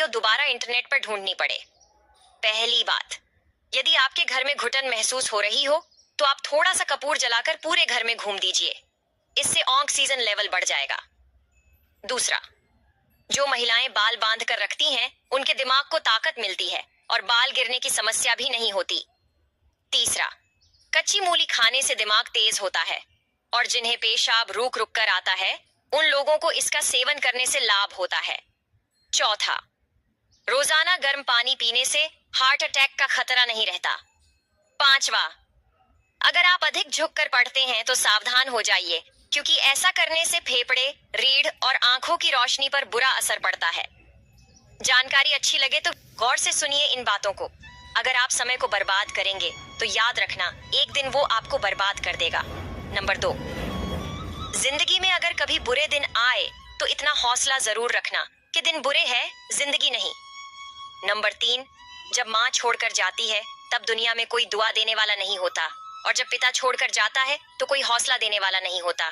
तो दोबारा इंटरनेट पर ढूंढनी पड़े। पहली बात, यदि आपके घर में घुटन महसूस हो रही हो तो आप थोड़ा सा कपूर जलाकर पूरे घर में घूम दीजिए, इससे ऑक्सीजन लेवल बढ़ जाएगा। दूसरा, जो महिलाएं बाल बांध कर रखती हैं उनके दिमाग को ताकत मिलती है और बाल गिरने की समस्या भी नहीं होती। तीसरा, कच्ची मूली खाने से दिमाग तेज होता है और जिन्हें पेशाब रुक रुक कर आता है उन लोगों को इसका सेवन करने से लाभ होता है। चौथा, रोजाना गर्म पानी पीने से हार्ट अटैक का खतरा नहीं रहता। पांचवा, अगर आप अधिक झुककर पढ़ते हैं तो सावधान हो जाइए, क्योंकि ऐसा करने से फेफड़े, रीढ़ और आंखों की रोशनी पर बुरा असर पड़ता है। जानकारी अच्छी लगे तो गौर से सुनिए इन बातों को। अगर आप समय को बर्बाद करेंगे तो याद रखना, एक दिन वो आपको बर्बाद कर देगा। नंबर 2, जिंदगी में अगर कभी बुरे दिन आए तो इतना हौसला जरूर रखना कि दिन बुरे हैं, जिंदगी नहीं। नंबर 3, जब माँ छोड़कर जाती है तब दुनिया में कोई दुआ देने वाला नहीं होता, और जब पिता छोड़कर जाता है तो कोई हौसला देने वाला नहीं होता।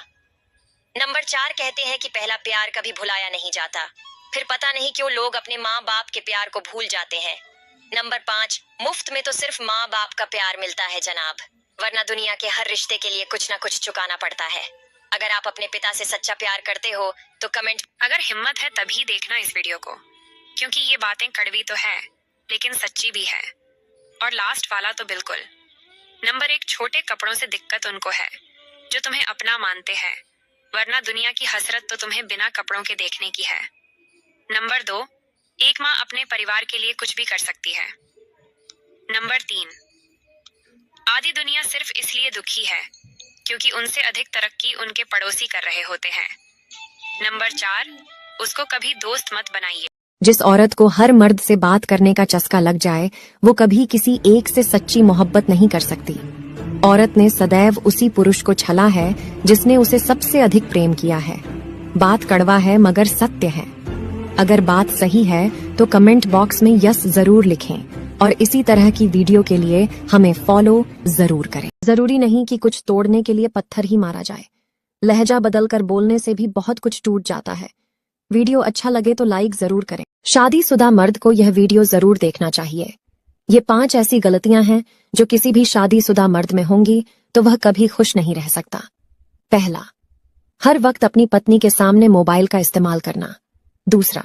नंबर 4, कहते हैं कि पहला प्यार कभी भुलाया नहीं जाता, फिर पता नहीं क्यों लोग अपने माँ बाप के प्यार को भूल जाते हैं। नंबर 5, मुफ्त में तो सिर्फ माँ बाप का प्यार मिलता है जनाब, वरना दुनिया के हर रिश्ते के लिए कुछ ना कुछ चुकाना पड़ता है। अगर आप अपने पिता से सच्चा प्यार करते हो तो कमेंट। अगर हिम्मत है तभी देखना इस वीडियो को, क्योंकि ये बातें कड़वी तो है लेकिन सच्ची भी है। और लास्ट वाला तो बिल्कुल। नंबर 1, छोटे कपड़ों से दिक्कत उनको है जो तुम्हें अपना मानते हैं, वरना दुनिया की हसरत तो तुम्हें बिना कपड़ों के देखने की है। नंबर 2, एक माँ अपने परिवार के लिए कुछ भी कर सकती है। नंबर 3, आधी दुनिया सिर्फ इसलिए दुखी है क्योंकि उनसे अधिक तरक्की उनके पड़ोसी कर रहे होते हैं। नंबर 4, उसको कभी दोस्त मत बनाइए। जिस औरत को हर मर्द से बात करने का चस्का लग जाए वो कभी किसी एक से सच्ची मोहब्बत नहीं कर सकती। औरत ने सदैव उसी पुरुष को छला है जिसने उसे सबसे अधिक प्रेम किया है। बात कड़वा है मगर सत्य है। अगर बात सही है तो कमेंट बॉक्स में यस जरूर लिखें और इसी तरह की वीडियो के लिए हमें फॉलो जरूर करें। जरूरी नहीं कि कुछ तोड़ने के लिए पत्थर ही मारा जाए, लहजा बदलकर बोलने से भी बहुत कुछ टूट जाता है। वीडियो अच्छा लगे तो लाइक जरूर करें। शादीशुदा मर्द को यह वीडियो जरूर देखना चाहिए। ये 5 ऐसी गलतियां हैं जो किसी भी शादीशुदा मर्द में होंगी तो वह कभी खुश नहीं रह सकता। पहला, हर वक्त अपनी पत्नी के सामने मोबाइल का इस्तेमाल करना। दूसरा,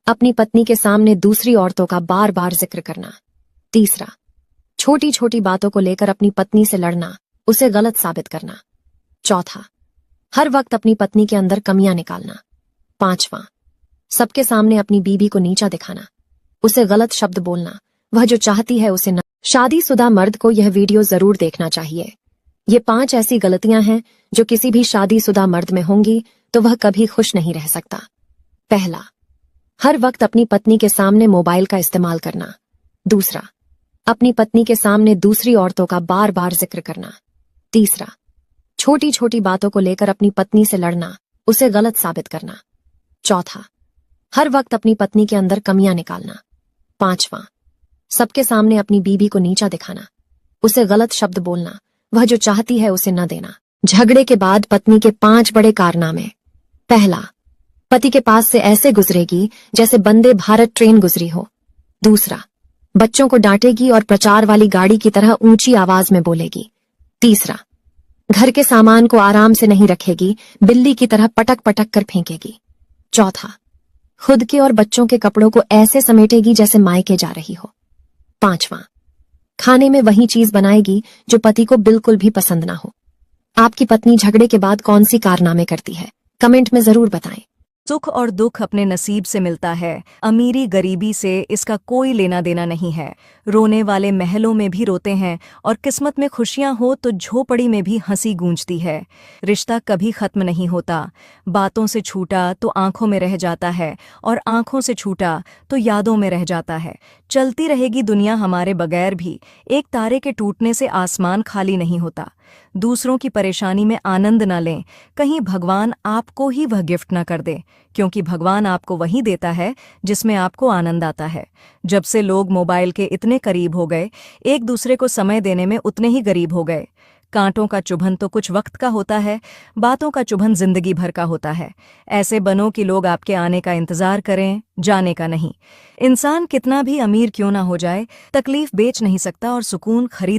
अपनी पत्नी के सामने दूसरी औरतों का बार बार जिक्र करना। तीसरा, छोटी छोटी बातों को लेकर अपनी पत्नी से लड़ना, उसे गलत साबित करना। चौथा, हर वक्त अपनी पत्नी के अंदर कमियां निकालना। पांचवा, सबके सामने अपनी बीबी को नीचा दिखाना, उसे गलत शब्द बोलना, वह जो चाहती है उसे न। शादीशुदा मर्द को यह वीडियो जरूर देखना चाहिए। ये 5 ऐसी गलतियां हैं जो किसी भी शादीशुदा मर्द में होंगी तो वह कभी खुश नहीं रह सकता। पहला, हर वक्त अपनी पत्नी के सामने मोबाइल का इस्तेमाल करना। दूसरा, अपनी पत्नी के सामने दूसरी औरतों का बार बार जिक्र करना। तीसरा, छोटी छोटी बातों को लेकर अपनी पत्नी से लड़ना, उसे गलत साबित करना। चौथा, हर वक्त अपनी पत्नी के अंदर कमियां निकालना। पांचवा, सबके सामने अपनी बीबी को नीचा दिखाना, उसे गलत शब्द बोलना, वह जो चाहती है उसे न देना। झगड़े के बाद पत्नी के 5 बड़े कारनामे। पहला, पति के पास से ऐसे गुजरेगी जैसे वंदे भारत ट्रेन गुजरी हो। दूसरा, बच्चों को डांटेगी और प्रचार वाली गाड़ी की तरह ऊंची आवाज में बोलेगी। तीसरा, घर के सामान को आराम से नहीं रखेगी, बिल्ली की तरह पटक पटक कर फेंकेगी। चौथा, खुद के और बच्चों के कपड़ों को ऐसे समेटेगी जैसे मायके जा रही हो। पांचवा, खाने में वही चीज बनाएगी जो पति को बिल्कुल भी पसंद ना हो। आपकी पत्नी झगड़े के बाद कौन सी कारनामे करती है, कमेंट में जरूर बताएं। सुख और दुख अपने नसीब से मिलता है, अमीरी गरीबी से इसका कोई लेना देना नहीं है। रोने वाले महलों में भी रोते हैं और किस्मत में खुशियां हो तो झोपड़ी में भी हंसी गूंजती है। रिश्ता कभी खत्म नहीं होता। बातों से छूटा तो आंखों में रह जाता है और आंखों से छूटा तो यादों में रह जाता है। चलती रहेगी दुनिया हमारे बगैर भी, एक तारे के टूटने से आसमान खाली नहीं होता। दूसरों की परेशानी में आनंद न लें, कहीं भगवान आपको ही वह गिफ्ट न कर दे, क्योंकि भगवान आपको वही देता है जिसमें आपको आनंद आता है। जब से लोग मोबाइल के इतने करीब हो गए, एक दूसरे को समय देने में उतने ही गरीब हो गए। कांटों का चुभन तो कुछ वक्त का होता है, बातों का चुभन जिंदगी भर का होता है। ऐसे बनो कि लोग आपके आने का इंतजार करें, जाने का नहीं। इंसान कितना भी अमीर क्यों ना हो जाए, तकलीफ बेच नहीं सकता और सुकून खरीद